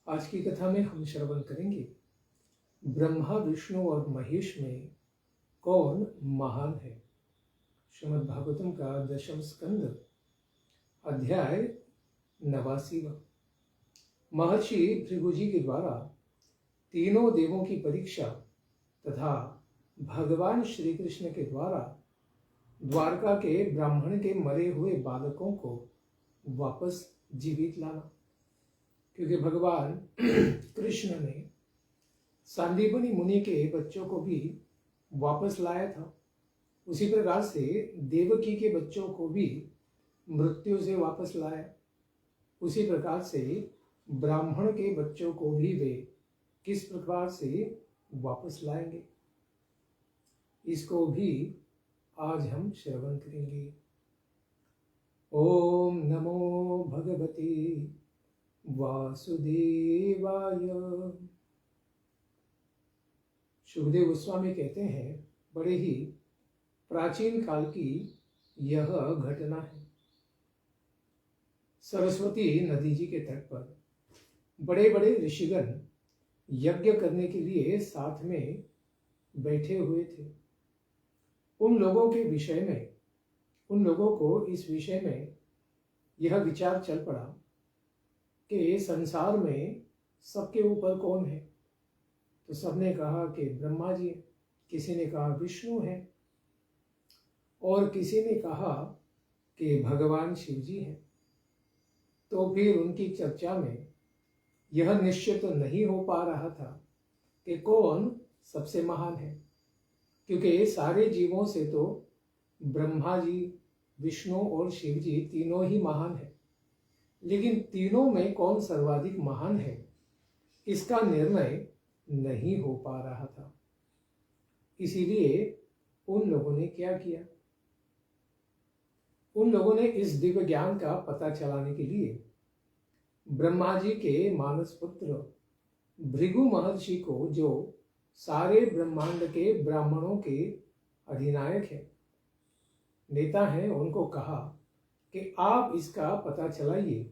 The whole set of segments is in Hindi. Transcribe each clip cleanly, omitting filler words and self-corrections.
आज की कथा में हम श्रवण करेंगे ब्रह्मा विष्णु और महेश में कौन महान है। श्रीमद् भागवतम का 10वां स्कंद अध्याय 89। महर्षि भृगु जी के द्वारा तीनों देवों की परीक्षा तथा भगवान श्री कृष्ण के द्वारा द्वारका के ब्राह्मण के मरे हुए बालकों को वापस जीवित लाना। क्योंकि भगवान कृष्ण ने सांदीपनि मुनि के बच्चों को भी वापस लाया था, उसी प्रकार से देवकी के बच्चों को भी मृत्यु से वापस लाया। उसी प्रकार से ब्राह्मण के बच्चों को भी वे किस प्रकार से वापस लाएंगे, इसको भी आज हम श्रवण करेंगे। ओम नमो भगवते वासुदेवाय। सुखदेव गोस्वामी कहते हैं, बड़े ही प्राचीन काल की यह घटना है। सरस्वती नदी जी के तट पर बड़े बड़े ऋषिगण यज्ञ करने के लिए साथ में बैठे हुए थे। उन लोगों को इस विषय में यह विचार चल पड़ा कि संसार में सबके ऊपर कौन है। तो सबने कहा कि ब्रह्मा जी, किसी ने कहा विष्णु है, और किसी ने कहा कि भगवान शिव जी हैं। तो फिर उनकी चर्चा में यह निश्चित तो नहीं हो पा रहा था कि कौन सबसे महान है, क्योंकि सारे जीवों से तो ब्रह्मा जी, विष्णु और शिव जी तीनों ही महान है, लेकिन तीनों में कौन सर्वाधिक महान है इसका निर्णय नहीं हो पा रहा था। इसीलिए उन लोगों ने क्या किया, उन लोगों ने इस दिव्य ज्ञान का पता चलाने के लिए ब्रह्मा जी के मानस पुत्र भृगु महर्षि को, जो सारे ब्रह्मांड के ब्राह्मणों के अधिनायक है, नेता हैं, उनको कहा कि आप इसका पता चलाइए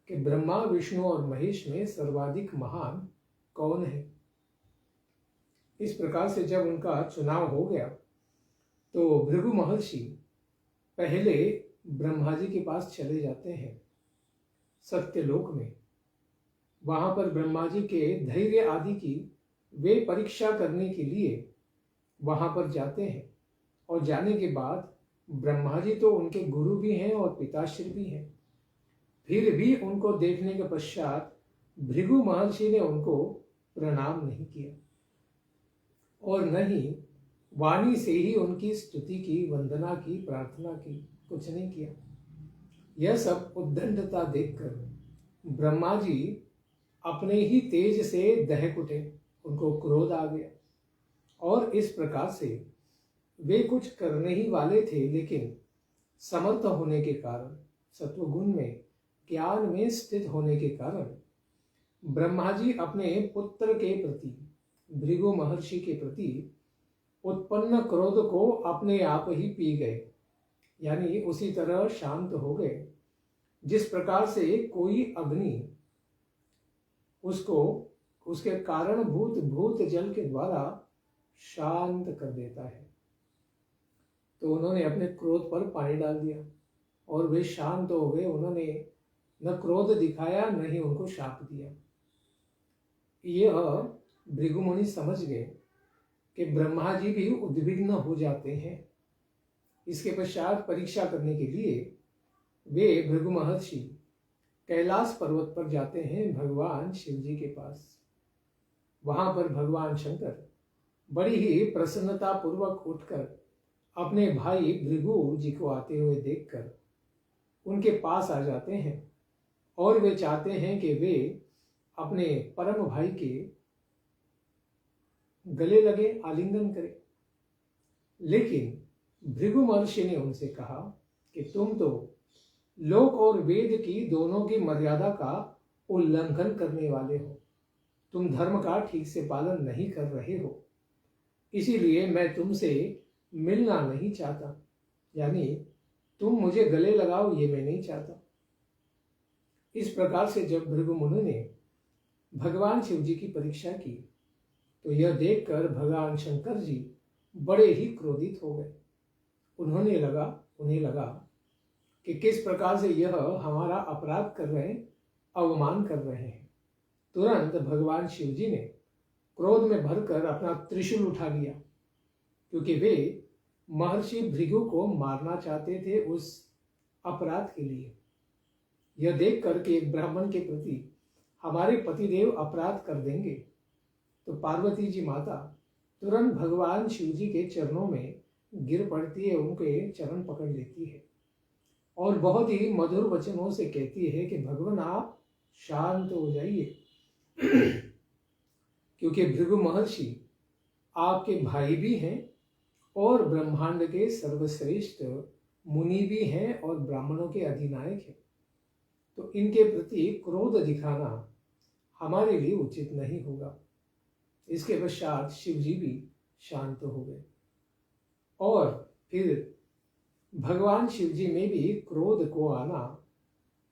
कि ब्रह्मा विष्णु और महेश में सर्वाधिक महान कौन है। इस प्रकार से जब उनका चुनाव हो गया तो भृगु महर्षि पहले ब्रह्मा जी के पास चले जाते हैं सत्यलोक में। वहां पर ब्रह्मा जी के धैर्य आदि की वे परीक्षा करने के लिए वहां पर जाते हैं, और जाने के बाद ब्रह्मा जी तो उनके गुरु भी हैं और पिताश्री भी हैं। फिर भी उनको देखने के पश्चात भृगु महर्षि ने उनको प्रणाम नहीं किया, और न ही वाणी से ही उनकी स्तुति की, वंदना की, प्रार्थना की, कुछ नहीं किया। यह सब उद्दंडता देखकर ब्रह्मा जी अपने ही तेज से दहक उठे, उनको क्रोध आ गया, और इस प्रकार से वे कुछ करने ही वाले थे, लेकिन समर्थ होने के कारण, सत्वगुण में, ज्ञान में स्थित होने के कारण ब्रह्मा जी अपने पुत्र के प्रति, भृगु महर्षि के प्रति उत्पन्न क्रोध को अपने आप ही पी गए, यानी उसी तरह शांत हो गए जिस प्रकार से कोई अग्नि उसको उसके कारणभूत भूत जल के द्वारा शांत कर देता है। तो उन्होंने अपने क्रोध पर पानी डाल दिया और वे शांत हो गए। उन्होंने न क्रोध दिखाया, न ही उनको शाप दिया। यह भृगु मुनि समझ गए कि ब्रह्मा जी भी उद्विग्न हो जाते हैं। इसके पश्चात परीक्षा करने के लिए वे भृगु महर्षि कैलाश पर्वत पर जाते हैं भगवान शिव जी के पास। वहां पर भगवान शंकर बड़ी ही प्रसन्नता पूर्वक उठकर अपने भाई भृगु जी को आते हुए देखकर उनके पास आ जाते हैं, और वे चाहते हैं कि वे अपने परम भाई के गले लगे, आलिंगन करें। लेकिन भृगु महर्षि ने उनसे कहा कि तुम तो लोक और वेद की दोनों की मर्यादा का उल्लंघन करने वाले हो, तुम धर्म का ठीक से पालन नहीं कर रहे हो, इसीलिए मैं तुमसे मिलना नहीं चाहता, यानी तुम मुझे गले लगाओ, ये मैं नहीं चाहता। इस प्रकार से जब भृगु मुनि ने भगवान शिव जी की परीक्षा की तो यह देखकर भगवान शंकर जी बड़े ही क्रोधित हो गए। उन्हें लगा कि किस प्रकार से यह हमारा अपराध कर रहे हैं, अवमान कर रहे हैं। तुरंत भगवान शिव जी ने क्रोध में भरकर अपना त्रिशूल उठा लिया, क्योंकि वे महर्षि भृगु को मारना चाहते थे उस अपराध के लिए। यह देखकर कि एक ब्राह्मण के प्रति हमारे पतिदेव अपराध कर देंगे, तो पार्वती जी माता तुरंत भगवान शिव जी के चरणों में गिर पड़ती है, उनके चरण पकड़ लेती है और बहुत ही मधुर वचनों से कहती है कि भगवान आप शांत हो जाइए, क्योंकि भृगु महर्षि आपके भाई भी हैं और ब्रह्मांड के सर्वश्रेष्ठ मुनि भी हैं और ब्राह्मणों के अधिनायक हैं, तो इनके प्रति क्रोध दिखाना हमारे लिए उचित नहीं होगा। इसके पश्चात शिव जी भी शांत हो गए और फिर भगवान शिव जी में भी क्रोध को आना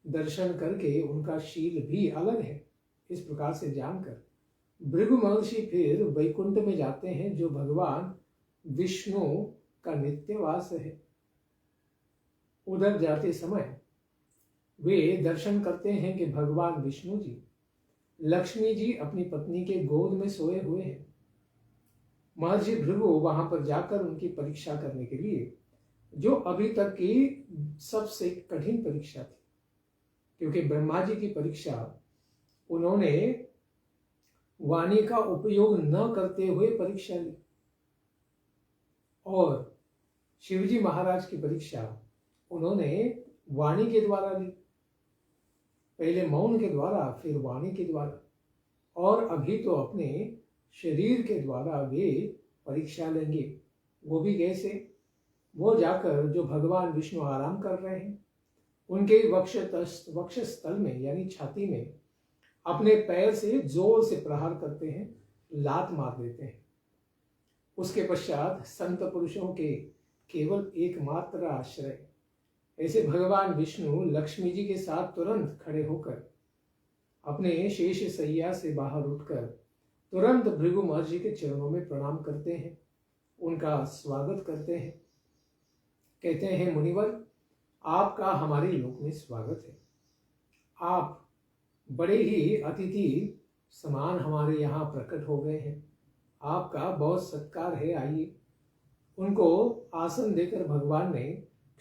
दर्शन करके उनका शील भी अलग है। इस प्रकार से जानकर भृगु महर्षि फिर वैकुंठ में जाते हैं, जो भगवान विष्णु का नित्यवास है। उधर जाते समय वे दर्शन करते हैं कि भगवान विष्णु जी लक्ष्मी जी अपनी पत्नी के गोद में सोए हुए हैं। महर्षि भृगु वहां पर जाकर उनकी परीक्षा करने के लिए, जो अभी तक की सबसे कठिन परीक्षा थी, क्योंकि ब्रह्मा जी की परीक्षा उन्होंने वाणी का उपयोग न करते हुए परीक्षा ली और शिवजी महाराज की परीक्षा उन्होंने वाणी के द्वारा ली, पहले मौन के द्वारा फिर वाणी के द्वारा, और अभी तो अपने शरीर के द्वारा वे परीक्षा लेंगे। वो भी कैसे? वो जाकर जो भगवान विष्णु आराम कर रहे हैं उनके वक्षस्थल में यानी छाती में अपने पैर से जोर से प्रहार करते हैं, लात मार देते हैं। उसके पश्चात संत पुरुषों के केवल एकमात्र आश्रय ऐसे भगवान विष्णु लक्ष्मी जी के साथ तुरंत खड़े होकर अपने शेष सैया से बाहर उठकर तुरंत भृगु महर्षि के चरणों में प्रणाम करते हैं, उनका स्वागत करते हैं। कहते हैं, मुनिवर आपका हमारे लोक में स्वागत है। आप बड़े ही अतिथि समान हमारे यहाँ प्रकट हो गए हैं, आपका बहुत सत्कार है, आइए। उनको आसन देकर भगवान ने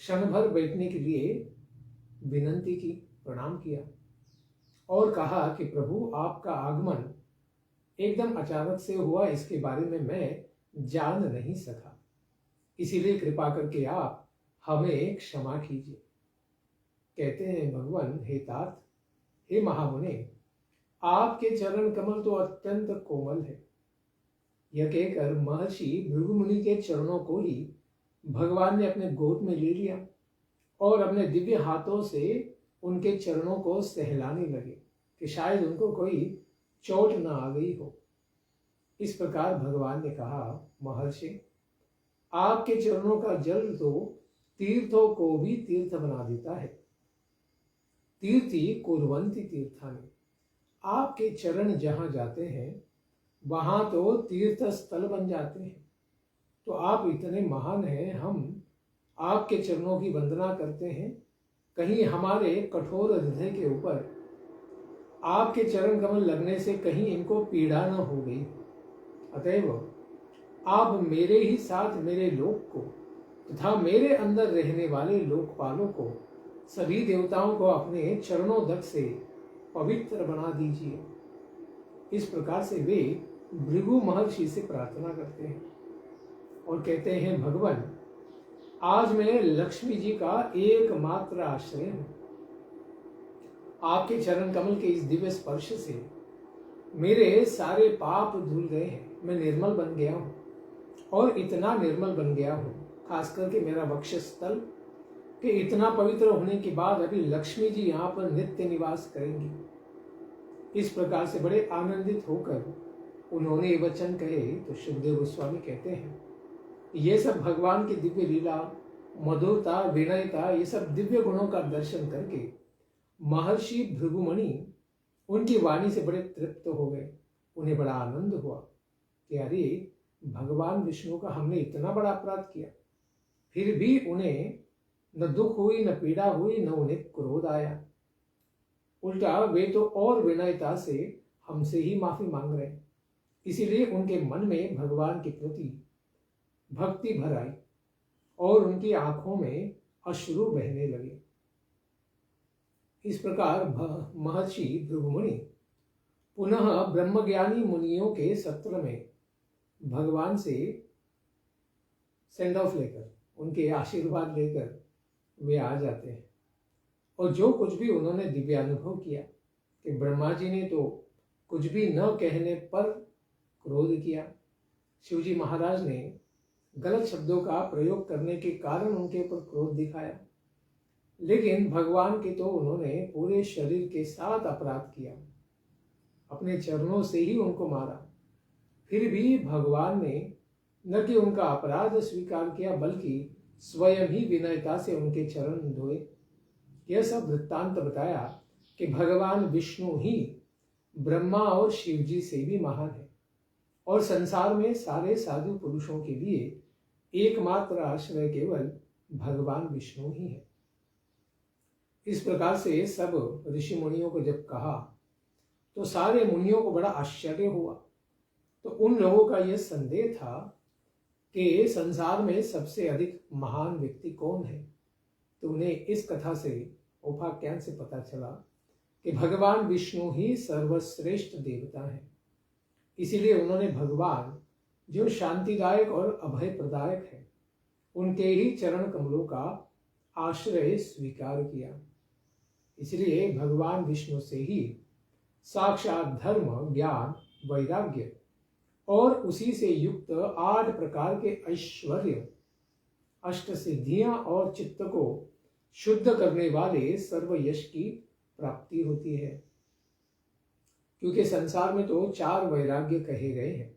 क्षण भर बैठने के लिए विनंती की, प्रणाम किया और कहा कि प्रभु आपका आगमन एकदम अचानक से हुआ, इसके बारे में मैं जान नहीं सका, इसीलिए कृपा करके आप हमें क्षमा कीजिए। कहते हैं भगवान, हे तात, हे महामुने, आपके चरण कमल तो अत्यंत कोमल है। यह कहकर महर्षि भृगु मुनि के चरणों को ही भगवान ने अपने गोद में ले लिया और अपने दिव्य हाथों से उनके चरणों को सहलाने लगे कि शायद उनको कोई चोट न आ गई हो। इस प्रकार भगवान ने कहा, महर्षि आपके चरणों का जल तो तीर्थों को भी तीर्थ बना देता है। तीर्थी कुर्वन्ति तीर्थानि, आपके चरण जहां जाते हैं वहां तो तीर्थ स्थल बन जाते हैं। तो आप इतने महान हैं, हम आपके चरणों की वंदना करते हैं। कहीं हमारे कठोर हृदय के ऊपर आपके चरण कमल लगने से कहीं इनको पीड़ा न हो गई। अतएव आप मेरे ही साथ मेरे लोक को तथा मेरे अंदर रहने वाले लोकपालों को, सभी देवताओं को अपने चरणों तक से पवित्र बना दीजिए। इस प्रकार से वे भृगु महर्षि से प्रार्थना करते हैं और कहते हैं, भगवान आज मैं लक्ष्मी जी का एकमात्र आश्रय हूं। आपके चरण कमल के इस दिव्य स्पर्श से मेरे सारे पाप धुल गए हैं, मैं निर्मल बन गया हूं और इतना निर्मल बन गया हूं, खास करके मेरा वक्षस्थल कि इतना पवित्र होने के बाद अभी लक्ष्मी जी यहाँ पर नित्य निवास करेंगी। इस प्रकार से बड़े आनंदित होकर उन्होंने ये वचन कहे तो सुखदेव गोस्वामी कहते हैं, ये सब भगवान की दिव्य लीला, मधुरता, विनयता, ये सब दिव्य गुणों का दर्शन करके महर्षि भृगुमुनि उनकी वाणी से बड़े तृप्त हो गए। उन्हें बड़ा आनंद हुआ कि अरे, भगवान विष्णु का हमने इतना बड़ा अपराध किया, फिर भी उन्हें न दुख हुई, न पीड़ा हुई, न उन्हें क्रोध आया। उल्टा वे तो और विनयता से हमसे ही माफी मांग रहे। इसीलिए उनके मन में भगवान के प्रति भक्ति भर आई और उनकी आंखों में अश्रु बहने लगे। इस प्रकार महर्षि भृगुमुनि पुनः ब्रह्मज्ञानी मुनियों के सत्र में भगवान से सेंड ऑफ लेकर, उनके आशीर्वाद लेकर वे आ जाते हैं। और जो कुछ भी उन्होंने दिव्य अनुभव किया कि ब्रह्मा जी ने तो कुछ भी न कहने पर क्रोध किया, शिवजी महाराज ने गलत शब्दों का प्रयोग करने के कारण उनके ऊपर क्रोध दिखाया, लेकिन भगवान के तो उन्होंने पूरे शरीर के साथ अपराध किया, अपने चरणों से ही उनको मारा। फिर भी भगवान ने न कि उनका अपराध स्वीकार किया, बल्कि स्वयं ही विनयता से उनके चरण धोए। यह सब वृत्तांत बताया कि भगवान विष्णु ही ब्रह्मा और शिव जी से भी महान है और संसार में सारे साधु पुरुषों के लिए एकमात्र आश्रय केवल भगवान विष्णु ही है। इस प्रकार से सब ऋषि मुनियों को जब कहा तो सारे मुनियों को बड़ा आश्चर्य हुआ। तो उन लोगों का यह संदेह था कि संसार में सबसे अधिक महान व्यक्ति कौन है। तो उन्हें इस कथा से, उपाख्यान से पता चला कि भगवान विष्णु ही सर्वश्रेष्ठ देवता है। इसीलिए उन्होंने भगवान जो शांतिदायक और अभय प्रदायक है, उनके ही चरण कमलों का आश्रय स्वीकार किया। इसलिए भगवान विष्णु से ही साक्षात धर्म, ज्ञान, वैराग्य और उसी से युक्त 8 प्रकार के ऐश्वर्य, अष्ट सिद्धियां और चित्त को शुद्ध करने वाले सर्व यश की प्राप्ति होती है। क्योंकि संसार में तो 4 वैराग्य कहे गए हैं।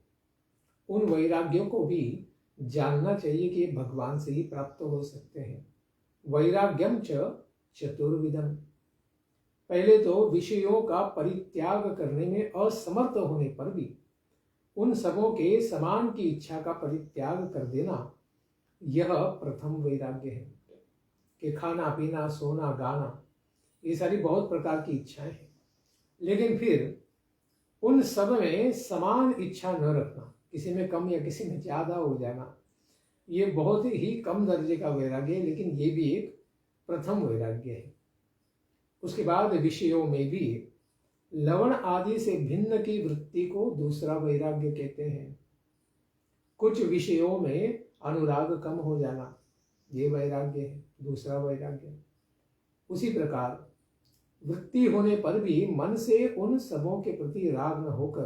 उन वैराग्यों को भी जानना चाहिए कि भगवान से ही प्राप्त हो सकते हैं। वैराग्यम च चतुर्विधम। पहले तो विषयों का परित्याग करने में असमर्थ होने पर भी उन सबों के समान की इच्छा का परित्याग कर देना, यह प्रथम वैराग्य है। कि खाना पीना, सोना, गाना, ये सारी बहुत प्रकार की इच्छाएं हैं, लेकिन फिर उन सब में समान इच्छा न रखना, किसी में कम या किसी में ज्यादा हो जाना, ये बहुत ही कम दर्जे का वैराग्य है, लेकिन ये भी एक प्रथम वैराग्य है। उसके बाद विषयों में भी लवण आदि से भिन्न की वृत्ति को दूसरा वैराग्य कहते हैं। कुछ विषयों में अनुराग कम हो जाना, ये वैराग्य है, दूसरा वैराग्य। उसी प्रकार वृत्ति होने पर भी मन से उन सबों के प्रति राग न होकर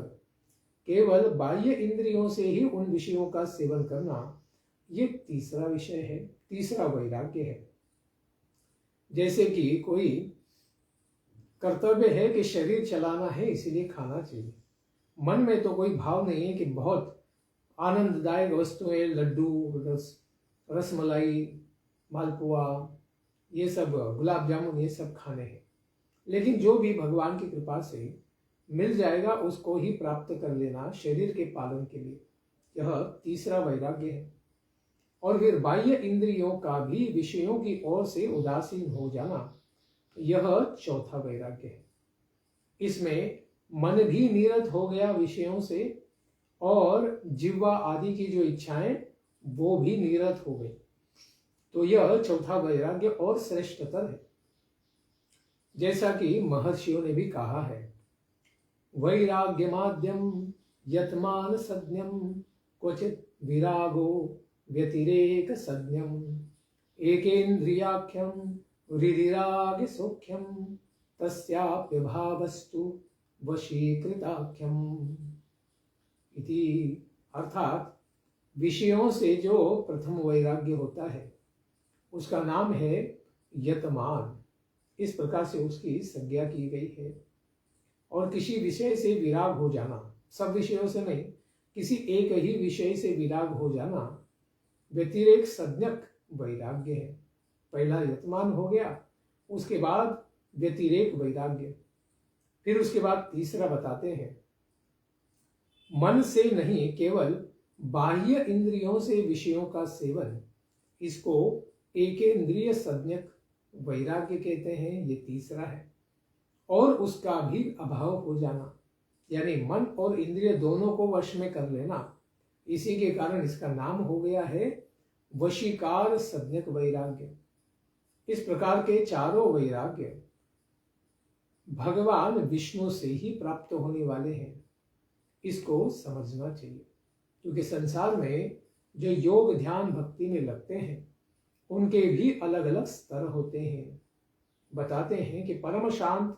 केवल बाह्य इंद्रियों से ही उन विषयों का सेवन करना, ये तीसरा विषय है, तीसरा वैराग्य है। जैसे कि कोई कर्तव्य है कि शरीर चलाना है, इसीलिए खाना चाहिए, मन में तो कोई भाव नहीं है कि बहुत आनंददायक वस्तुएं, लड्डू, रसमलाई, मालपुआ, ये सब, गुलाब जामुन, ये सब खाने हैं, लेकिन जो भी भगवान की कृपा से मिल जाएगा उसको ही प्राप्त कर लेना शरीर के पालन के लिए, यह तीसरा वैराग्य है। और फिर बाह्य इंद्रियों का भी विषयों की ओर से उदासीन हो जाना, यह चौथा वैराग्य है। इसमें मन भी निरत हो गया विषयों से और जिह्वा आदि की जो इच्छाएं वो भी निरत हो गई, तो यह चौथा वैराग्य और श्रेष्ठतर है। जैसा कि महर्षियों ने भी कहा है, वैराग्यमाद्यम यतमान सज्ञम क्वचित विरागो व्यतिरेक सज्ञम एकेन्द्रियाख्यम हृदिराग सौख्यम तस्याप्य भावस्तु वशीकृताख्यम इति। अर्थात विषयों से जो प्रथम वैराग्य होता है उसका नाम है यतमान, इस प्रकार से उसकी संज्ञा की गई है। और किसी विषय से विराग हो जाना, सब विषयों से नहीं, किसी एक ही विषय से विराग हो जाना व्यतिरेक संज्ञक वैराग्य है। पहला यतमान हो गया, उसके बाद व्यतिरेक वैराग्य। फिर उसके बाद तीसरा बताते हैं, मन से नहीं केवल बाह्य इंद्रियों से विषयों का सेवन, इसको एक इंद्रिय संज्ञक वैराग्य कहते हैं। ये तीसरा है। और उसका भी अभाव हो जाना, यानी मन और इंद्रिय दोनों को वश में कर लेना, इसी के कारण इसका नाम हो गया है वशीकार संज्ञक वैराग्य। इस प्रकार के चारों वैराग्य भगवान विष्णु से ही प्राप्त होने वाले हैं, इसको समझना चाहिए। क्योंकि संसार में जो योग ध्यान भक्ति में लगते हैं उनके भी अलग अलग स्तर होते हैं। बताते हैं कि परम शांत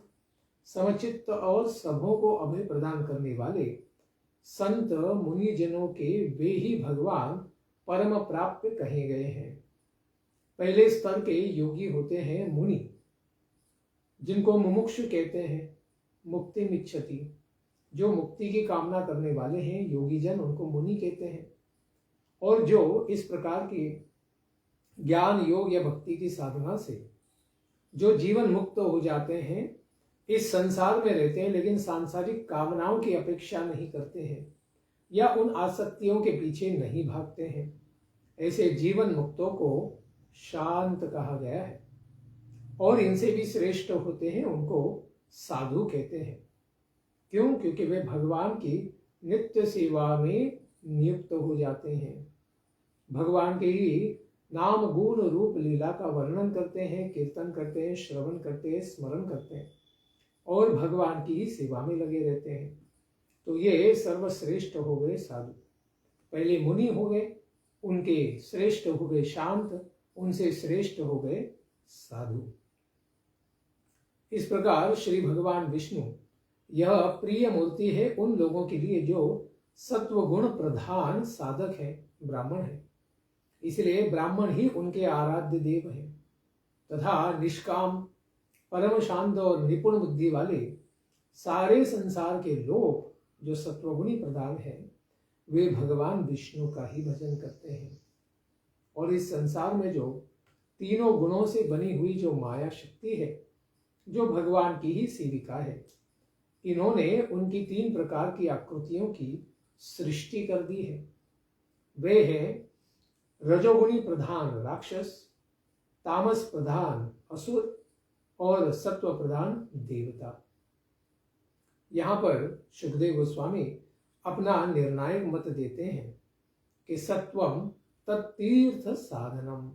समचित्त और सबों को अभय प्रदान करने वाले संत मुनिजनों के वे ही भगवान परम प्राप्य कहे गए हैं। पहले स्तर के योगी होते हैं मुनि, जिनको मुमुक्षु कहते हैं, मुक्ति मिच्छति, जो मुक्ति की कामना करने वाले हैं योगी जन, उनको मुनि कहते हैं। और जो इस प्रकार की ज्ञान योग या भक्ति की साधना से जो जीवन मुक्त हो जाते हैं, इस संसार में रहते हैं लेकिन सांसारिक कामनाओं की अपेक्षा नहीं करते हैं या उन आसक्तियों के पीछे नहीं भागते हैं, ऐसे जीवन मुक्तों को शांत कहा गया है। और इनसे भी श्रेष्ठ होते हैं उनको साधु कहते हैं। क्यों? क्योंकि वे भगवान की नित्य सेवा में नियुक्त हो जाते हैं, भगवान के ही नाम गुण रूप लीला का वर्णन करते हैं, कीर्तन करते हैं, श्रवण करते हैं, स्मरण करते हैं और भगवान की ही सेवा में लगे रहते हैं। तो ये सर्वश्रेष्ठ हो गए साधु। पहले मुनि हो गए, उनके श्रेष्ठ हो गए शांत, उनसे श्रेष्ठ हो गए साधु। इस प्रकार श्री भगवान विष्णु यह प्रिय मूर्ति है उन लोगों के लिए जो सत्वगुण प्रधान साधक है, ब्राह्मण है। इसलिए ब्राह्मण ही उनके आराध्य देव हैं तथा निष्काम परम शांत और निपुण बुद्धि वाले सारे संसार के लोग जो सत्वगुणी प्रधान हैं, वे भगवान विष्णु का ही भजन करते हैं। और इस संसार में जो तीनों गुणों से बनी हुई जो माया शक्ति है, जो भगवान की ही सेविका है, इन्होंने उनकी 3 प्रकार की आकृतियों की सृष्टि कर दी है। वे हैं रजोगुणी प्रधान राक्षस, तामस प्रधान असुर और सत्व प्रधान देवता। यहां पर सुखदेव गोस्वामी अपना निर्णायक मत देते हैं कि सत्वम तत्तीर्थ साधनम,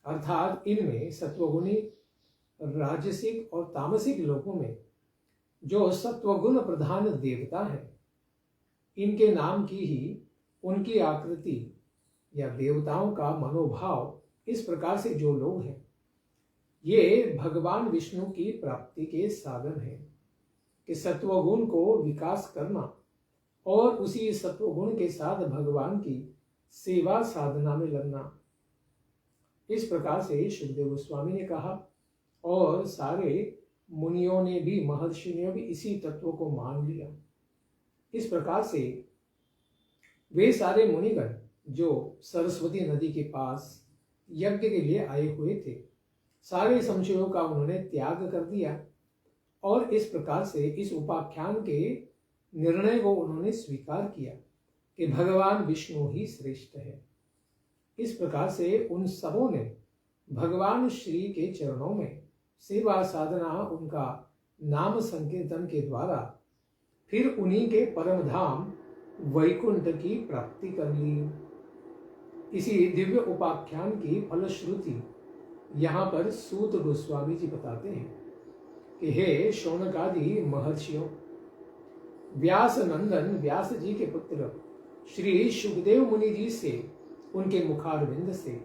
अर्थात इनमें सत्वगुणी राजसिक और तामसिक लोगों में जो सत्वगुण प्रधान देवता है, इनके नाम की ही उनकी आकृति या देवताओं का मनोभाव, इस प्रकार से जो लोग हैं ये भगवान विष्णु की प्राप्ति के साधन हैं कि सत्वगुण को विकास करना और उसी सत्वगुण के साथ भगवान की सेवा साधना में लगना। इस प्रकार से सुखदेव गोस्वामी ने कहा और सारे मुनियों ने भी, महर्षि ने भी इसी तत्व को मान लिया। इस प्रकार से वे सारे मुनिगण जो सरस्वती नदी के पास यज्ञ के लिए आए हुए थे, सारे संशयों का उन्होंने त्याग कर दिया और इस प्रकार से इस उपाख्यान के निर्णय को उन्होंने स्वीकार किया कि भगवान विष्णु ही श्रेष्ठ है। इस प्रकार से उन सबों ने भगवान श्री के चरणों में सेवा साधना, उनका नाम संकीर्तन के द्वारा फिर उन्हीं के परम धाम वैकुंठ की प्राप्ति कर ली। इसी दिव्य उपाख्यान की फलश्रुति यहाँ पर सूत गोस्वामी जी बताते हैं कि हे शौनकादि महर्षियों, व्यास नंदन व्यास जी के पुत्र श्री सुखदेव मुनि जी से, उनके मुखारविंद से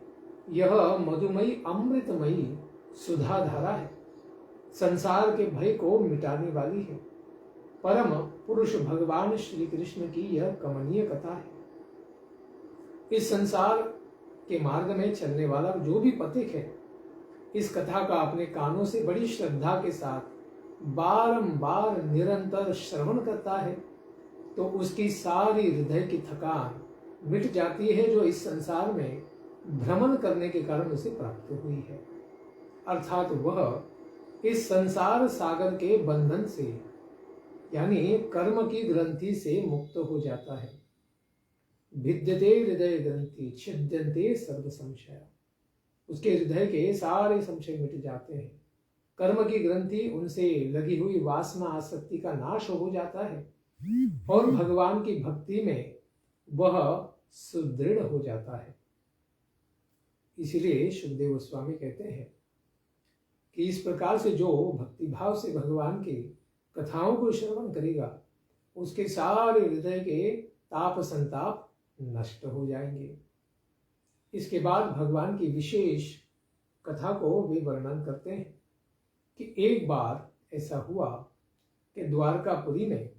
यह मधुमयी अमृतमयी सुधा धारा है, संसार के भय को मिटाने वाली है। परम पुरुष भगवान श्री कृष्ण की यह कमनीय कथा है। इस संसार के मार्ग में चलने वाला जो भी पथिक है, इस कथा का अपने कानों से बड़ी श्रद्धा के साथ बारंबार निरंतर श्रवण करता है तो उसकी सारी हृदय की थकान मिट जाती है जो इस संसार में भ्रमण करने के कारण उसे प्राप्त हुई है। अर्थात वह इस संसार सागर के बंधन से यानी कर्म की ग्रंथि से मुक्त हो जाता है। भिद्यते हृदय ग्रंथि छिद्यन्ते सर्व संशय, उसके हृदय के सारे संशय मिट जाते हैं। कर्म की ग्रंथि, उनसे लगी हुई वासना आसक्ति का नाश हो जाता है और भगवान की भक्ति में वह सुदृढ़ हो जाता है। इसलिए सुखदेव गोस्वामी कहते हैं कि इस प्रकार से जो भक्तिभाव से भगवान की कथाओं को श्रवण करेगा, उसके सारे हृदय के ताप संताप नष्ट हो जाएंगे। इसके बाद भगवान की विशेष कथा को वे वर्णन करते हैं कि एक बार ऐसा हुआ कि द्वारकापुरी में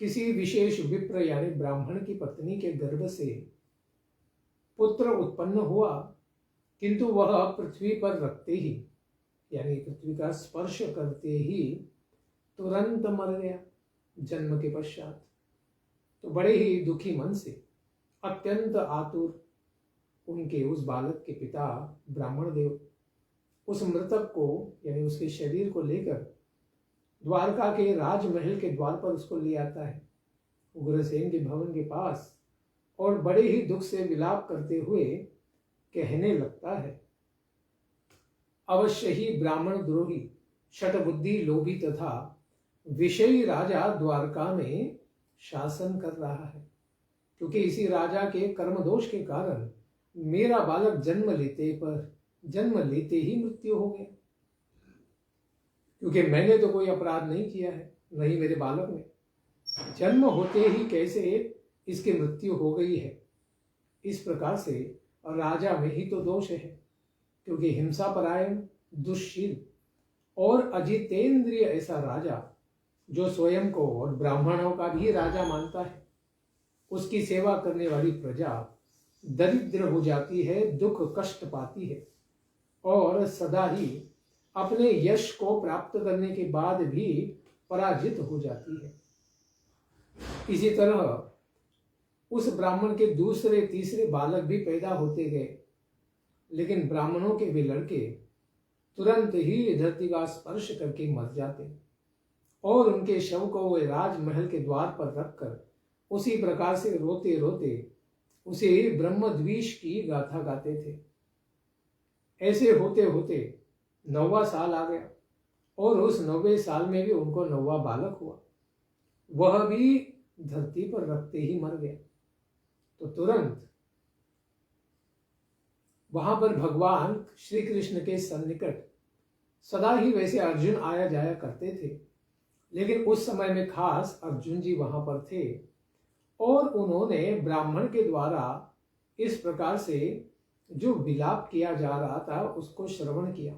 किसी विशेष विप्र यानी ब्राह्मण की पत्नी के गर्भ से पुत्र उत्पन्न हुआ, किंतु वह पृथ्वी पर रखते ही यानी पृथ्वी का स्पर्श करते ही तुरंत मर गया जन्म के पश्चात। तो बड़े ही दुखी मन से, अत्यंत आतुर, उनके उस बालक के पिता ब्राह्मण देव उस मृतक को यानी उसके शरीर को लेकर द्वारका के राजमहल के द्वार पर उसको ले आता है, उग्रसेन के भवन के पास, और बड़े ही दुख से विलाप करते हुए कहने लगता है, अवश्य ही ब्राह्मण द्रोही, शतबुद्धि लोभी तथा विषयी राजा द्वारका में शासन कर रहा है, क्योंकि इसी राजा के कर्म दोष के कारण मेरा बालक जन्म लेते ही मृत्यु हो गया, क्योंकि मैंने तो कोई अपराध नहीं किया है, नहीं मेरे बालक ने, जन्म होते ही कैसे इसकी मृत्यु हो गई है। इस प्रकार से राजा में ही तो दोष है, क्योंकि हिंसा परायण, दुष्शील और अजितेंद्रिय ऐसा राजा जो स्वयं को और ब्राह्मणों का भी राजा मानता है, उसकी सेवा करने वाली प्रजा दरिद्र हो जाती है, दुख कष्ट पाती है और सदा ही अपने यश को प्राप्त करने के बाद भी पराजित हो जाती है। इसी तरह उस ब्राह्मण के दूसरे तीसरे बालक भी पैदा होते गए, लेकिन ब्राह्मणों के वे लड़के तुरंत ही धरती का स्पर्श करके मर जाते और उनके शव को वे राजमहल के द्वार पर रखकर उसी प्रकार से रोते रोते उसे ब्रह्मद्वेष की गाथा गाते थे। ऐसे होते होते 9वां साल आ गया और उस 9वें साल में भी उनको 9वां बालक हुआ, वह भी धरती पर रखते ही मर गया। तो तुरंत वहां पर भगवान श्री कृष्ण के सन्निकट सदा ही वैसे अर्जुन आया जाया करते थे, लेकिन उस समय में खास अर्जुन जी वहां पर थे और उन्होंने ब्राह्मण के द्वारा इस प्रकार से जो विलाप किया जा रहा था उसको श्रवण किया।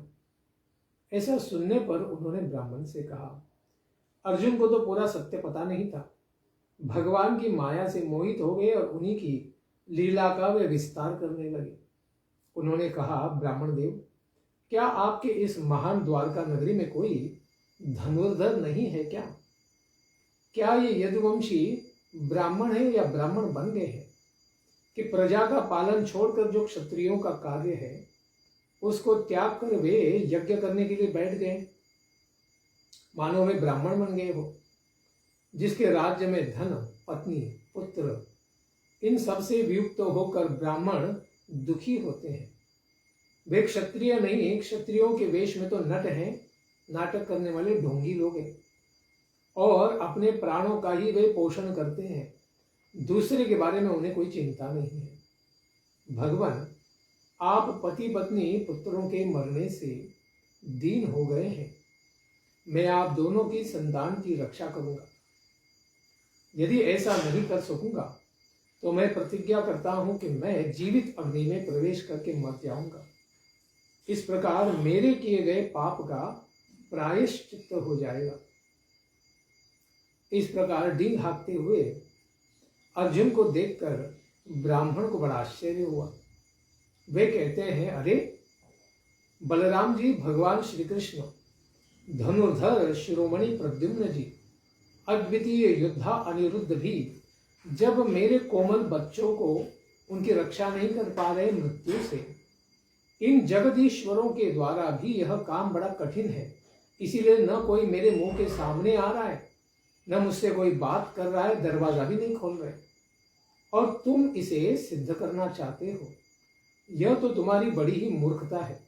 ऐसा सुनने पर उन्होंने ब्राह्मण से कहा, अर्जुन को तो पूरा सत्य पता नहीं था, भगवान की माया से मोहित हो गए और उन्हीं की लीला का वे विस्तार करने लगे। उन्होंने कहा, ब्राह्मण देव, क्या आपके इस महान द्वारका नगरी में कोई धनुर्धर नहीं है क्या? क्या ये यदुवंशी ब्राह्मण है या ब्राह्मण बन गए हैं कि प्रजा का पालन छोड़कर जो क्षत्रियों का कार्य है उसको त्याग कर वे यज्ञ करने के लिए बैठ गए? मानो वे ब्राह्मण बन गए हो, जिसके राज्य में धन, पत्नी, पुत्र इन सब से वियुक्त होकर ब्राह्मण दुखी होते हैं। वे क्षत्रिय नहीं, क्षत्रियों के वेश में तो नट हैं, नाटक करने वाले ढोंगी लोग हैं और अपने प्राणों का ही वे पोषण करते हैं, दूसरे के बारे में उन्हें कोई चिंता नहीं है। भगवान, आप पति पत्नी पुत्रों के मरने से दीन हो गए हैं, मैं आप दोनों की संतान की रक्षा करूंगा। यदि ऐसा नहीं कर सकूंगा तो मैं प्रतिज्ञा करता हूं कि मैं जीवित अग्नि में प्रवेश करके मर जाऊंगा। इस प्रकार मेरे किए गए पाप का प्रायश्चित्त हो जाएगा। इस प्रकार डींग हाँकते हुए अर्जुन को देखकर ब्राह्मण को बड़ा आश्चर्य हुआ। वे कहते हैं, अरे बलराम जी, भगवान श्री कृष्ण धनुर्धर शिरोमणि प्रद्युम्न जी, अद्वितीय योद्धा अनिरुद्ध भी जब मेरे कोमल बच्चों को उनकी रक्षा नहीं कर पा रहे मृत्यु से, इन जगदीश्वरों के द्वारा भी यह काम बड़ा कठिन है, इसीलिए न कोई मेरे मुंह के सामने आ रहा है न मुझसे कोई बात कर रहा है, दरवाजा भी नहीं खोल रहे, और तुम इसे सिद्ध करना चाहते हो। यह तो तुम्हारी बड़ी ही मूर्खता है,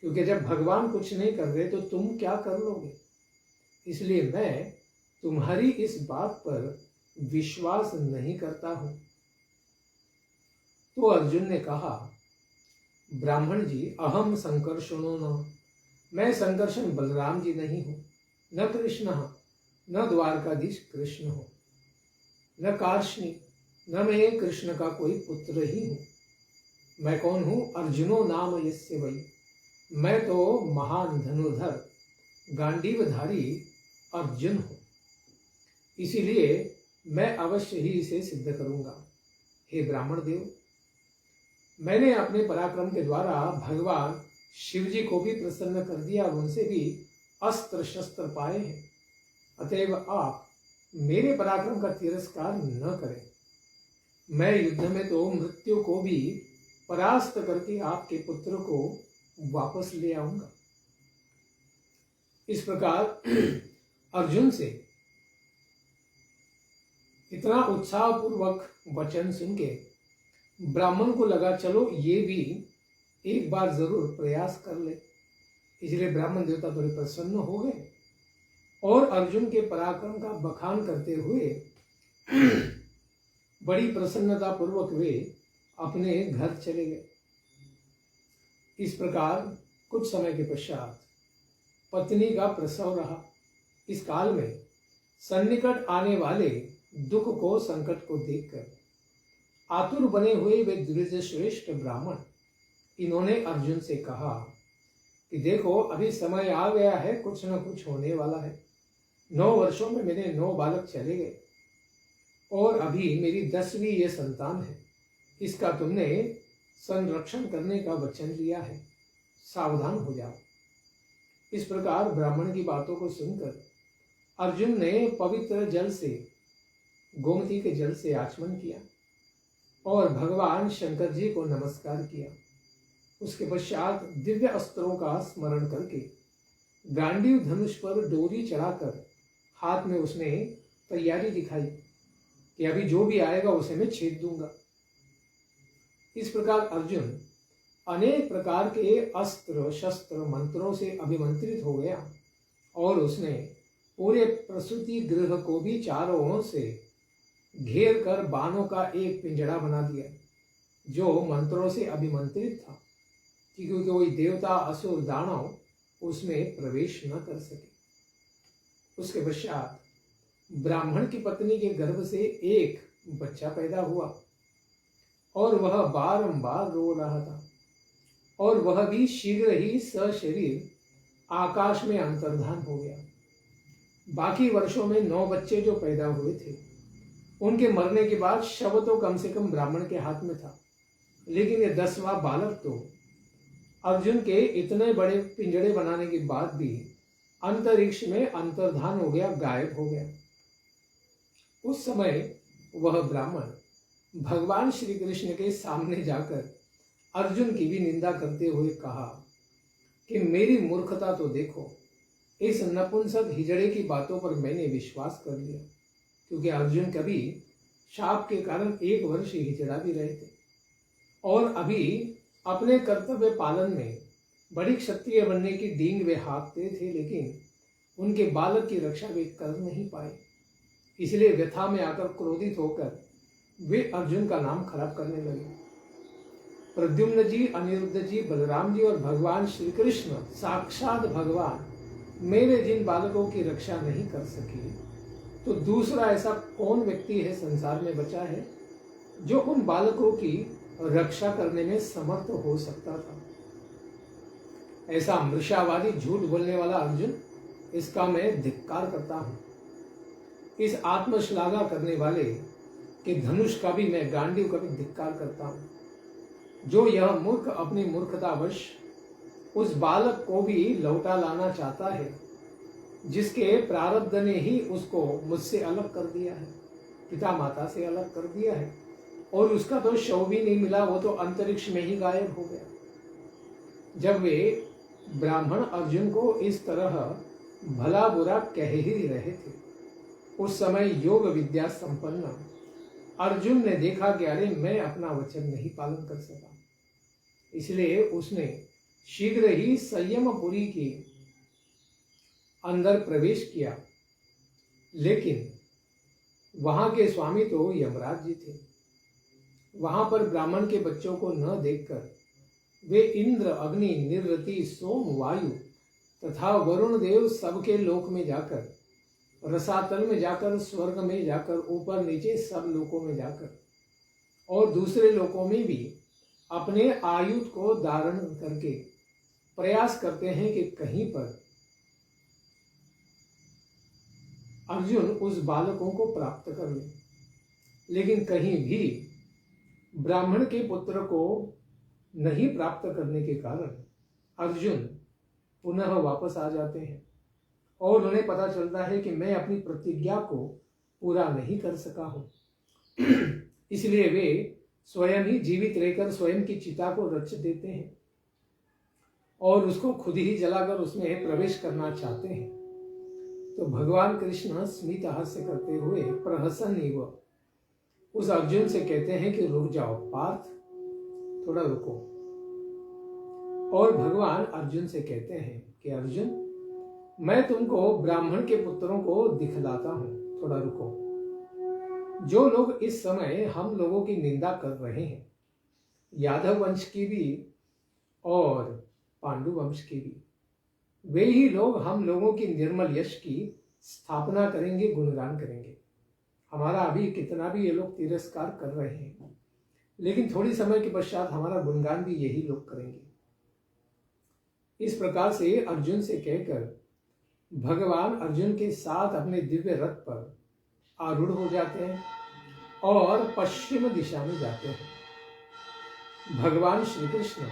क्योंकि जब भगवान कुछ नहीं कर रहे तो तुम क्या कर लोगे। इसलिए मैं तुम्हारी इस बात पर विश्वास नहीं करता हूं। तो अर्जुन ने कहा, ब्राह्मण जी, अहम संकर्षणो न, मैं संकर्षण बलराम जी नहीं हूं, न कृष्ण, न द्वारकाधीश कृष्ण हो, न कार्ष्णी, न मैं कृष्ण का कोई पुत्र ही हूं। मैं कौन हूं? अर्जुनो नाम यस्य वै, मैं तो महान धनुर्धर गांडीवधारी अर्जुन हूं। इसीलिए मैं अवश्य ही इसे सिद्ध करूंगा। हे ब्राह्मण देव, मैंने अपने पराक्रम के द्वारा भगवान शिव जी को भी प्रसन्न कर दिया और उनसे भी अस्त्र शस्त्र पाए हैं। अतएव आप मेरे पराक्रम का तिरस्कार न करें। मैं युद्ध में तो मृत्यु को भी परास्त करके आपके पुत्र को वापस ले आऊंगा। इस प्रकार अर्जुन से इतना उत्साहपूर्वक वचन सुन के ब्राह्मण को लगा, चलो ये भी एक बार जरूर प्रयास कर ले। इसलिए ब्राह्मण देवता थोड़े प्रसन्न हो गए और अर्जुन के पराक्रम का बखान करते हुए बड़ी प्रसन्नता पूर्वक वे अपने घर चले गए। इस प्रकार कुछ समय के पश्चात पत्नी का प्रसव रहा। इस काल में सन्निकट आने वाले दुख को, संकट को देखकर आतुर बने हुए वे द्विजश्रेष्ठ ब्राह्मण, इन्होंने अर्जुन से कहा कि देखो, अभी समय आ गया है, कुछ न कुछ होने वाला है। 9 वर्षों में मेरे 9 बालक चले गए और अभी मेरी 10वीं ये संतान है। इसका तुमने संरक्षण करने का वचन लिया है, सावधान हो जाओ। इस प्रकार ब्राह्मण की बातों को सुनकर अर्जुन ने पवित्र जल से, गोमती के जल से आचमन किया और भगवान शंकर जी को नमस्कार किया। उसके पश्चात दिव्य अस्त्रों का स्मरण करके गांडीव धनुष पर डोरी चढ़ाकर हाथ में उसने तैयारी दिखाई कि अभी जो भी आएगा उसे मैं छेद दूंगा। इस प्रकार अर्जुन अनेक प्रकार के अस्त्र शस्त्र मंत्रों से अभिमंत्रित हो गया और उसने पूरे प्रसूति गृह को भी चारों ओर से घेर कर बाणों का एक पिंजड़ा बना दिया, जो मंत्रों से अभिमंत्रित था, क्योंकि कोई देवता असुर दानव उसमें प्रवेश न कर सके। उसके पश्चात ब्राह्मण की पत्नी के गर्भ से एक बच्चा पैदा हुआ और वह बारंबार रो रहा था और वह भी शीघ्र ही सशरीर आकाश में अंतर्धान हो गया। बाकी वर्षों में 9 बच्चे जो पैदा हुए थे, उनके मरने के बाद शव तो कम से कम ब्राह्मण के हाथ में था, लेकिन ये 10वां बालक तो अर्जुन के इतने बड़े पिंजड़े बनाने के बाद भी अंतरिक्ष में अंतर्धान हो गया, गायब हो गया। उस समय वह ब्राह्मण भगवान श्री कृष्ण के सामने जाकर अर्जुन की भी निंदा करते हुए कहा कि मेरी मूर्खता तो देखो, इस नपुंसक हिजड़े की बातों पर मैंने विश्वास कर लिया, क्योंकि अर्जुन कभी शाप के कारण 1 वर्ष हिजड़ा भी रहे थे और अभी अपने कर्तव्य पालन में बड़ी क्षत्रिय बनने की डींग वे हाँकते थे, लेकिन उनके बालक की रक्षा वे कर नहीं पाए। इसलिए व्यथा में आकर क्रोधित होकर वे अर्जुन का नाम खराब करने लगे। प्रद्युम्न जी, अनिरुद्ध जी, बलराम जी और भगवान श्री कृष्ण साक्षात भगवान मेरे जिन बालकों की रक्षा नहीं कर सके, तो दूसरा ऐसा कौन व्यक्ति है संसार में बचा है जो उन बालकों की रक्षा करने में समर्थ हो सकता था। ऐसा मृषावादी झूठ बोलने वाला अर्जुन, इसका मैं धिक्कार करता हूं। इस आत्मश्लाघा करने वाले के धनुष का भी मैं, गांडीव का भी धिक्कार करता हूं। जो यह मूर्ख अपनी मूर्खतावश उस बालक को भी लौटा लाना चाहता है, जिसके प्रारब्ध ने ही उसको मुझसे अलग कर दिया है, पिता माता से अलग कर दिया है, और उसका तो शव भी नहीं मिला, वो तो अंतरिक्ष में ही गायब हो गया। जब वे ब्राह्मण अर्जुन को इस तरह भला बुरा कह ही रहे थे, उस समय योग विद्या संपन्न अर्जुन ने देखा कि अरे मैं अपना वचन नहीं पालन कर सका, इसलिए उसने शीघ्र ही संयमपुरी के अंदर प्रवेश किया। लेकिन वहां के स्वामी तो यमराज जी थे। वहां पर ब्राह्मण के बच्चों को न देखकर वे इंद्र, अग्नि, निरृति, सोम, वायु तथा वरुण देव सबके लोक में जाकर, रसातल में जाकर, स्वर्ग में जाकर, ऊपर नीचे सब लोकों में जाकर और दूसरे लोकों में भी अपने आयुध को धारण करके प्रयास करते हैं कि कहीं पर अर्जुन उस बालकों को प्राप्त कर ले। लेकिन कहीं भी ब्राह्मण के पुत्र को नहीं प्राप्त करने के कारण अर्जुन पुनः वापस आ जाते हैं और उन्हें पता चलता है कि मैं अपनी प्रतिज्ञा को पूरा नहीं कर सका हूं। इसलिए वे स्वयं ही जीवित रहकर स्वयं की चिता को रच देते हैं और उसको खुद ही जलाकर उसमें प्रवेश करना चाहते हैं। तो भगवान कृष्ण स्मित हास्य करते हुए प्रहसन उस अर्जुन से कहते हैं कि रुक जाओ पार्थ, थोड़ा रुको। और भगवान अर्जुन से कहते हैं कि अर्जुन, मैं तुमको ब्राह्मण के पुत्रों को दिखलाता हूं, थोड़ा रुको। जो लोग इस समय हम लोगों की निंदा कर रहे हैं, यादव वंश की भी और पांडु वंश की भी, वे ही लोग हम लोगों की निर्मल यश की स्थापना करेंगे, गुणगान करेंगे। हमारा अभी कितना भी ये लोग तिरस्कार कर रहे हैं, लेकिन थोड़ी समय के पश्चात हमारा गुणगान भी यही लोग करेंगे। इस प्रकार से अर्जुन से कहकर भगवान अर्जुन के साथ अपने दिव्य रथ पर आरूढ़ हो जाते हैं और पश्चिम दिशा में जाते हैं। भगवान श्री कृष्ण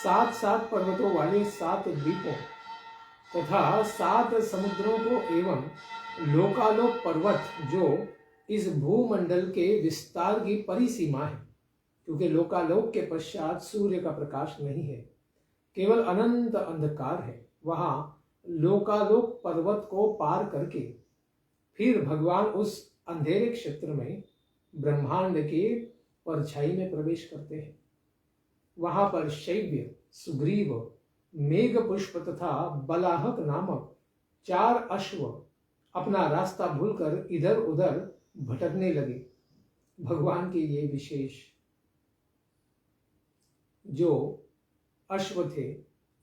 7 पर्वतों वाले 7 द्वीपों तथा 7 समुद्रों को एवं लोकालोक पर्वत, जो इस भूमंडल के विस्तार की परिसीमा है, क्योंकि लोकालोक के पश्चात सूर्य का प्रकाश नहीं है, केवल अनंत अंधकार है। वहां लोकालोक पर्वत को पार करके फिर भगवान उस अंधेरे क्षेत्र में ब्रह्मांड के परछाई में प्रवेश करते हैं। वहां पर शैव्य, सुग्रीव, मेघ पुष्प तथा बलाहक नामक 4 अश्व अपना रास्ता भूलकर इधर उधर भटकने लगे। भगवान के ये विशेष जो अश्व थे,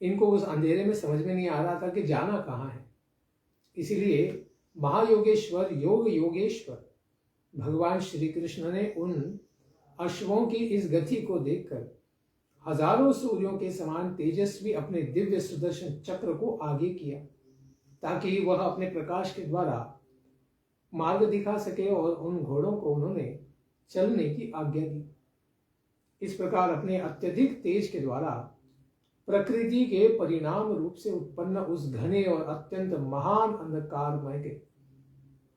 इनको उस अंधेरे में समझ में नहीं आ रहा था कि जाना कहाँ है। इसलिए महायोगेश्वर, योग योगेश्वर भगवान श्री कृष्ण ने उन अश्वों की इस गति को देखकर हजारों सूर्यों के समान तेजस्वी अपने दिव्य सुदर्शन चक्र को आगे किया, ताकि वह अपने प्रकाश के द्वारा मार्ग दिखा सके, और उन घोड़ों को उन्होंने चलने की आज्ञा दी। इस प्रकार अपने अत्यधिक तेज के द्वारा प्रकृति के परिणाम रूप से उत्पन्न उस घने और अत्यंत महान अंधकारमय के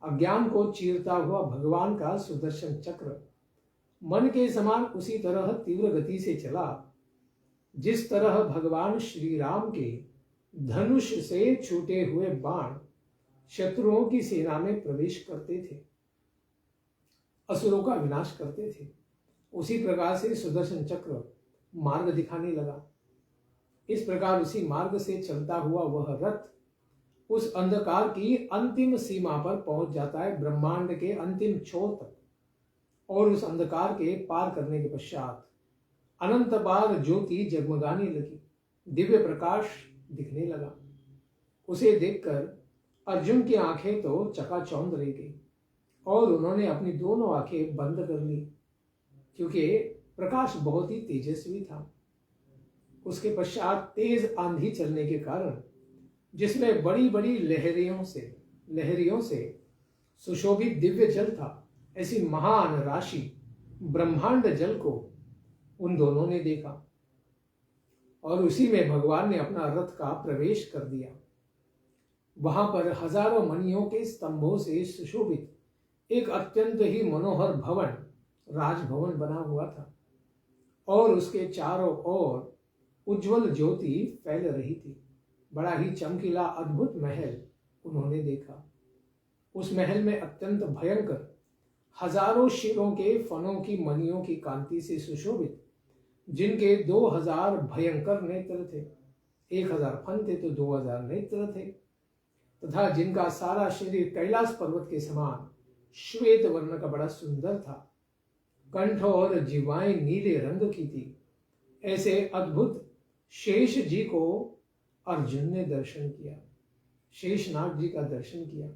अज्ञान को चीरता हुआ भगवान का सुदर्शन चक्र मन के समान उसी तरह तीव्र गति से चला जिस तरह भगवान श्री राम के धनुष से छूटे हुए बाण शत्रुओं की सेना में प्रवेश करते थे, असुरों का विनाश करते थे। उसी प्रकार से सुदर्शन चक्र मार्ग दिखाने लगा। इस प्रकार उसी मार्ग से चलता हुआ वह रथ उस अंधकार की अंतिम सीमा पर पहुंच जाता है, ब्रह्मांड के अंतिम छोर तक। और उस अंधकार के पार करने के पश्चात अनंत बार ज्योति जगमगाने लगी, दिव्य प्रकाश दिखने लगा। उसे देखकर अर्जुन की आंखें तो चकाचौंध रह गई और उन्होंने अपनी दोनों आंखें बंद कर ली, क्योंकि प्रकाश बहुत ही तेजस्वी था। उसके पश्चात तेज आंधी चलने के कारण, जिसमें बड़ी बड़ी लहरियों से सुशोभित दिव्य जल था, ऐसी महान राशि ब्रह्मांड जल को उन दोनों ने देखा और उसी में भगवान ने अपना रथ का प्रवेश कर दिया। वहां पर हजारों मणियों के स्तंभों से सुशोभित एक अत्यंत ही मनोहर भवन, राजभवन बना हुआ था और उसके चारों ओर उज्जवल ज्योति फैल रही थी। बड़ा ही चमकीला अद्भुत महल उन्होंने देखा। उस महल में अत्यंत भयंकर हजारों शिरों के फनों की मणियों की कांति से सुशोभित, जिनके 2000 भयंकर नेत्र थे, 1000 फन थे तो 2000 नेत्र थे, तथा जिनका सारा शरीर कैलाश पर्वत के समान श्वेत वर्ण का बड़ा सुंदर था, कंठ और जिह्वाएं नीले रंग की थी। ऐसे अद्भुत शेष जी को अर्जुन ने दर्शन किया, शेषनाग जी का दर्शन किया।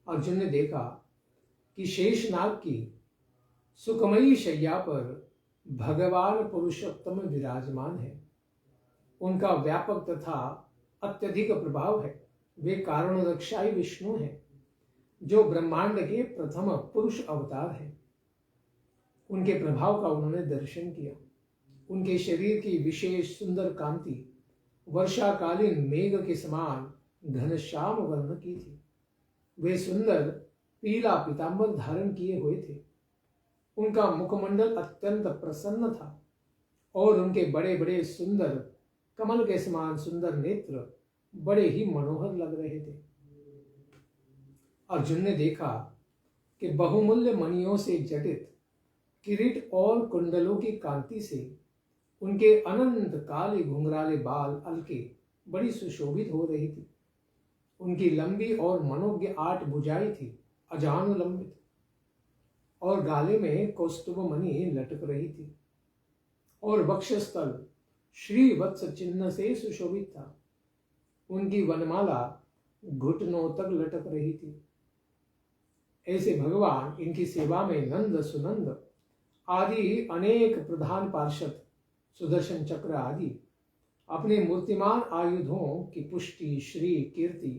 अर्जुन ने देखा कि शेषनाग की सुखमयी शैया पर भगवान पुरुषोत्तम विराजमान है। उनका व्यापक तथा अत्यधिक प्रभाव है। वे कारणरक्षाई विष्णु हैं, जो ब्रह्मांड के प्रथम पुरुष अवतार हैं। उनके प्रभाव का उन्होंने दर्शन किया। उनके शरीर की विशेष सुंदर कांति वर्षाकालीन मेघ के समान घनश्याम वर्ण की थी। वे सुंदर पीला पीतांबर धारण किए हुए थे। उनका मुखमंडल अत्यंत प्रसन्न था और उनके बड़े बड़े सुंदर कमल के समान सुंदर नेत्र बड़े ही मनोहर लग रहे थे। अर्जुन ने देखा कि बहुमूल्य मणियों से जटित किरीट और कुंडलों की कांति से उनके अनंत काले घुंघराले बाल अलके बड़ी सुशोभित हो रही थी। उनकी लंबी और मनोज्ञ 8 भुजाएं थी, अजानुलंबित, और गाले में कौस्तुभ मणि लटक रही थी और वक्षस्थल श्री वत्स चिन्ह से सुशोभित था। उनकी वनमाला घुटनों तक लटक रही थी। ऐसे भगवान, इनकी सेवा में नंद सुनंद आदि अनेक प्रधान पार्षद, सुदर्शन चक्र आदि अपने मूर्तिमान आयुधों की पुष्टि, श्री, कीर्ति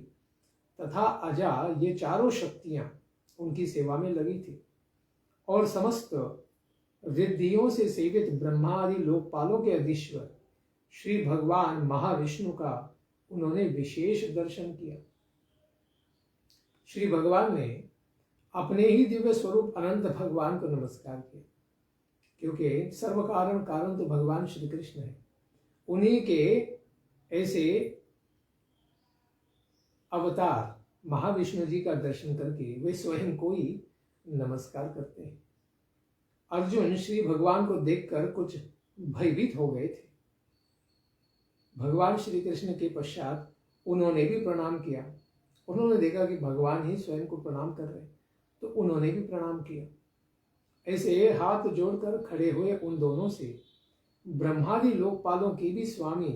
तथा अजा, ये चारों शक्तियां उनकी सेवा में लगी थी। और समस्त रिद्धियों से सेवित ब्रह्मा आदि लोकपालों के अधीश्वर श्री भगवान महाविष्णु का उन्होंने विशेष दर्शन किया। श्री भगवान ने अपने ही दिव्य स्वरूप अनंत भगवान को नमस्कार किया, क्योंकि सर्व कारण कारण तो भगवान श्री कृष्ण है। उन्हीं के ऐसे अवतार महाविष्णु जी का दर्शन करके वे स्वयं को ही नमस्कार करते हैं। अर्जुन श्री भगवान को देखकर कुछ भयभीत हो गए थे। भगवान श्री कृष्ण के पश्चात उन्होंने भी प्रणाम किया। उन्होंने देखा कि भगवान ही स्वयं को प्रणाम कर रहे, तो उन्होंने भी प्रणाम किया। ऐसे हाथ जोड़कर खड़े हुए उन दोनों से ब्रह्मादि लोकपालों के भी स्वामी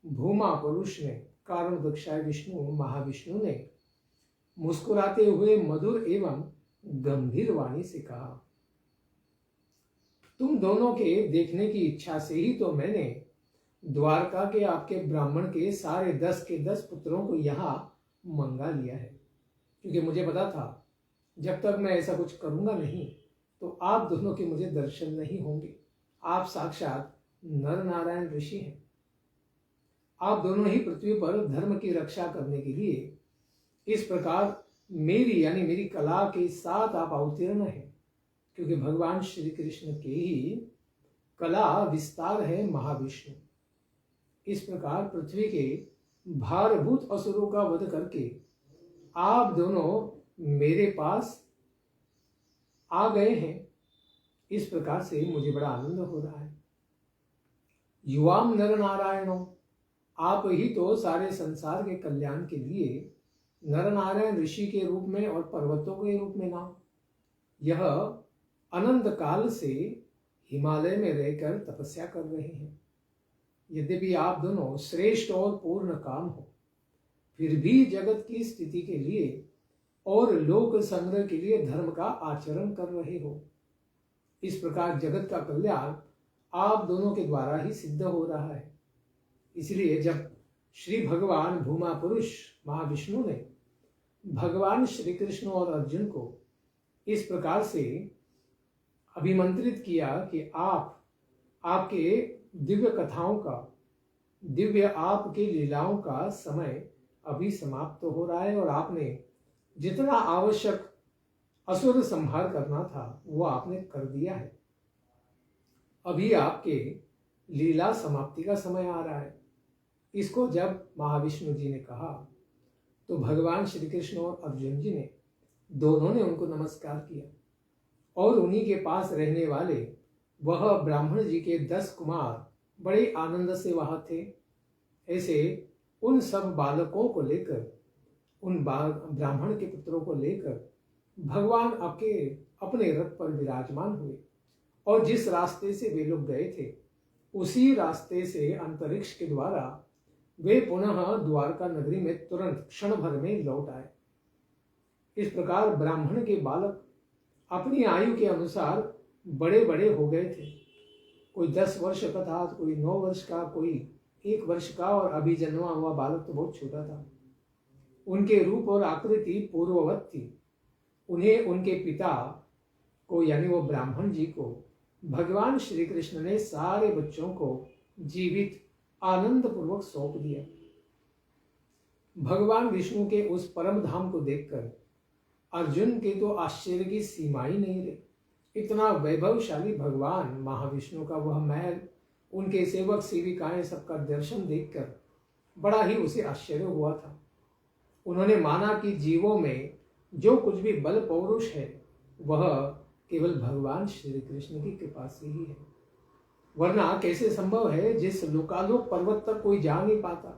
भूमा पुरुष ने, कारण दक्षाय विष्णु महाविष्णु ने मुस्कुराते हुए मधुर एवं गंभीर वाणी से कहा, तुम दोनों के देखने की इच्छा से ही तो मैंने द्वारका के आपके ब्राह्मण के सारे 10 के 10 पुत्रों को यहाँ मंगा लिया है, क्योंकि मुझे पता था जब तक मैं ऐसा कुछ करूंगा नहीं तो आप दोनों के मुझे दर्शन नहीं होंगे। आप साक्षात नर नारायण ऋषि हैं। आप दोनों ही पृथ्वी पर धर्म की रक्षा करने के लिए इस प्रकार मेरी यानी मेरी कला के साथ आप अवतीर्ण हैं, क्योंकि भगवान श्री कृष्ण के ही कला विस्तार है महाविष्णु। इस प्रकार पृथ्वी के भारभूत असुरों का वध करके आप दोनों मेरे पास आ गए हैं। इस प्रकार से मुझे बड़ा आनंद हो रहा है। युवाम नर नारायणों, आप ही तो सारे संसार के कल्याण के लिए नर नारायण ऋषि के रूप में और पर्वतों के रूप में नाम, यह अनंत काल से हिमालय में रहकर तपस्या कर रहे हैं। यद्यपि आप दोनों श्रेष्ठ और पूर्ण काम हो, फिर भी जगत की स्थिति के लिए और लोक संग्रह के लिए धर्म का आचरण कर रहे हो। इस प्रकार जगत का कल्याण आप दोनों के द्वारा ही सिद्ध हो रहा है। इसलिए जब श्री भगवान भूमा पुरुष महाविष्णु ने भगवान श्री कृष्ण और अर्जुन को इस प्रकार से अभिमंत्रित किया कि आपके दिव्य कथाओं का, दिव्य आपके लीलाओं का समय अभी समाप्त हो रहा है और आपने जितना आवश्यक असुर संहार करना था वो आपने कर दिया है, अभी आपके लीला समाप्ति का समय आ रहा है। इसको जब महाविष्णु जी ने कहा तो भगवान श्री कृष्ण और अर्जुन जी ने दोनों ने उनको नमस्कार किया और उन्हीं के पास रहने वाले वह ब्राह्मण जी के 10 कुमार बड़े आनंद से वहां थे। ऐसे उन सब बालकों को लेकर, उन ब्राह्मण के पुत्रों को लेकर भगवान अपने रथ पर विराजमान हुए और जिस रास्ते से वे लोग गए थे उसी रास्ते से अंतरिक्ष के द्वारा वे पुनः द्वारका नगरी में तुरंत क्षण भर में लौट आए। इस प्रकार ब्राह्मण के बालक अपनी आयु के अनुसार बड़े बड़े हो गए थे। कोई 10 वर्ष का था, कोई 9 वर्ष का, कोई 1 वर्ष का, और अभी जन्मा हुआ बालक तो बहुत छोटा था। उनके रूप और आकृति पूर्ववत थी। उन्हें उनके पिता को यानी वो ब्राह्मण जी को भगवान श्री कृष्ण ने सारे बच्चों को जीवित आनंद पूर्वक सौंप दिया। भगवान विष्णु के उस परम धाम को देखकर अर्जुन के तो आश्चर्य की सीमा ही नहीं रही। इतना वैभवशाली भगवान महाविष्णु का वह महल, उनके सेवक सेविकाएं, सबका दर्शन देखकर बड़ा ही उसे आश्चर्य हुआ था। उन्होंने माना कि जीवों में जो कुछ भी बल पौरुष है वह केवल भगवान श्री कृष्ण की कृपा से ही है, वरना कैसे संभव है। जिस लोकालोक पर्वत तक कोई जा नहीं पाता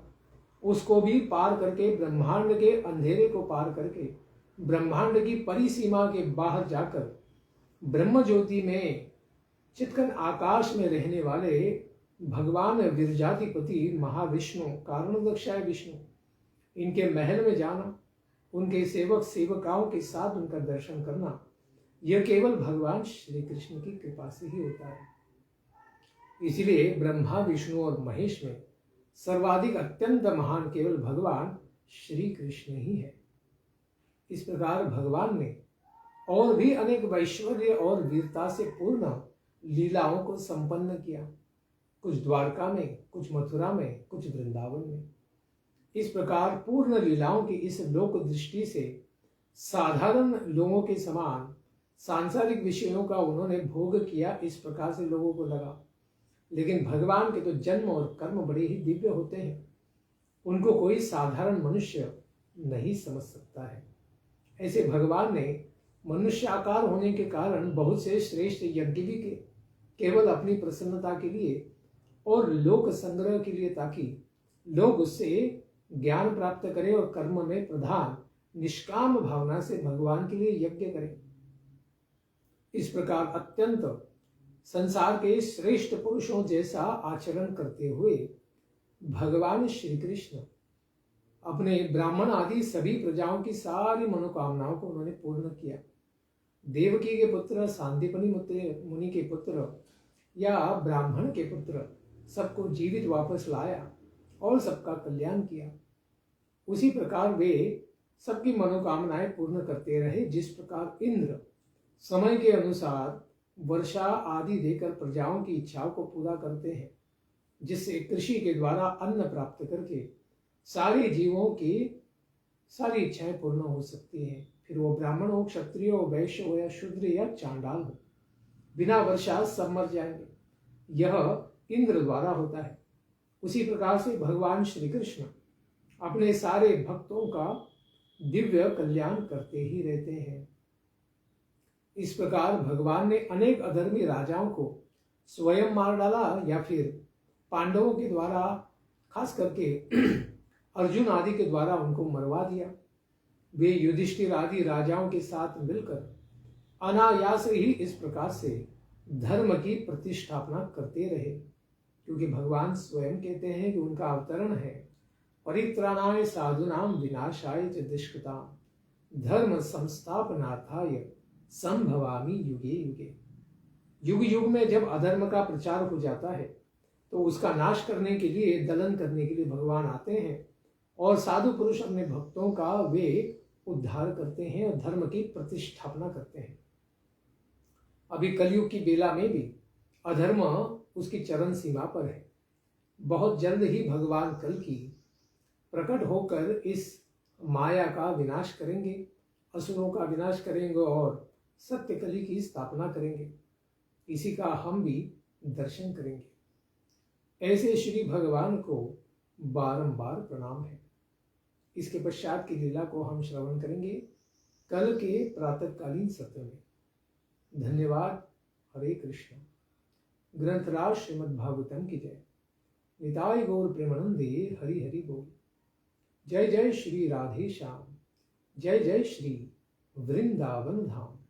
उसको भी पार करके, ब्रह्मांड के अंधेरे को पार करके, ब्रह्मांड की परिसीमा के बाहर जाकर ब्रह्म ज्योति में चित्कन आकाश में रहने वाले भगवान विरजाधिपति महाविष्णु, कारणदक्षाय विष्णु, इनके महल में जाना, उनके सेवक सेवकाओं के साथ उनका दर्शन करना, यह केवल भगवान श्री कृष्ण की कृपा से ही होता है। इसलिए ब्रह्मा विष्णु और महेश में सर्वाधिक अत्यंत महान केवल भगवान श्री कृष्ण ही है। इस प्रकार भगवान ने और भी अनेक वैश्वर्य और वीरता से पूर्ण लीलाओं को संपन्न किया, कुछ द्वारका में, कुछ मथुरा में, कुछ वृंदावन में। इस प्रकार पूर्ण लीलाओं की इस लोक दृष्टि से साधारण लोगों के समान सांसारिक विषयों का उन्होंने भोग किया, इस प्रकार से लोगों को लगा। लेकिन भगवान के तो जन्म और कर्म बड़े ही दिव्य होते हैं, उनको कोई साधारण मनुष्य नहीं समझ सकता है। ऐसे भगवान ने मनुष्य आकार होने के कारण बहुत से श्रेष्ठ यज्ञ भी किए, केवल अपनी प्रसन्नता के लिए और लोक संग्रह के लिए, ताकि लोग उससे ज्ञान प्राप्त करें और कर्म में प्रधान निष्काम भावना से भगवान के लिए यज्ञ करें। इस प्रकार अत्यंत संसार के श्रेष्ठ पुरुषों जैसा आचरण करते हुए भगवान श्री कृष्ण अपने ब्राह्मण आदि सभी प्रजाओं की सारी मनोकामनाओं को उन्होंने पूर्ण किया। देवकी के पुत्र, सांदीपनि मुनि के पुत्र या ब्राह्मण के पुत्र सबको जीवित वापस लाया और सबका कल्याण किया। उसी प्रकार वे सबकी मनोकामनाएं पूर्ण करते रहे। जिस प्रकार इंद्र समय के अनुसार वर्षा आदि देकर प्रजाओं की इच्छाओं को पूरा करते हैं, जिससे कृषि के द्वारा अन्न प्राप्त करके सारे जीवों की सारी इच्छाएं पूर्ण हो सकती हैं। फिर वो ब्राह्मण हो, क्षत्रिय हो, वैश्य हो या शूद्र या चांडाल हो, बिना वर्षा सब मर जाएंगे। यह इंद्र द्वारा होता है। उसी प्रकार से भगवान श्री कृष्ण अपने सारे भक्तों का दिव्य कल्याण करते ही रहते हैं। इस प्रकार भगवान ने अनेक अधर्मी राजाओं को स्वयं मार डाला या फिर पांडवों के द्वारा, खास करके अर्जुन आदि के द्वारा उनको मरवा दिया। वे युधिष्ठिर आदि राजाओं के साथ मिलकर अनायास ही इस प्रकार से धर्म की प्रतिष्ठापना करते रहे, क्योंकि भगवान स्वयं कहते हैं कि उनका अवतरण है परित्राणाय साधुनाम विनाशाय च दुष्कृताम धर्म संस्थापनार्थाय संभवामि युगे युगे। युग युग में जब अधर्म का प्रचार हो जाता है तो उसका नाश करने के लिए, दलन करने के लिए भगवान आते हैं और साधु पुरुष अपने भक्तों का वे उद्धार करते हैं और धर्म की प्रतिष्ठापना करते हैं। अभी कलयुग की बेला में भी अधर्म उसकी चरम सीमा पर है। बहुत जल्द ही भगवान कल की प्रकट होकर इस माया का विनाश करेंगे, असुरों का विनाश करेंगे और सत्य कली की स्थापना करेंगे। इसी का हम भी दर्शन करेंगे। ऐसे श्री भगवान को बारंबार प्रणाम है। इसके पश्चात की लीला को हम श्रवण करेंगे कल के प्रातःकालीन सत्र में। धन्यवाद। हरे कृष्ण। ग्रंथराज श्रीमद् भागवतम की जय। निताय गौर प्रेमानंदे। हरि हरि बोल। जय जय श्री राधे श्याम। जय जय श्री वृंदावन धाम।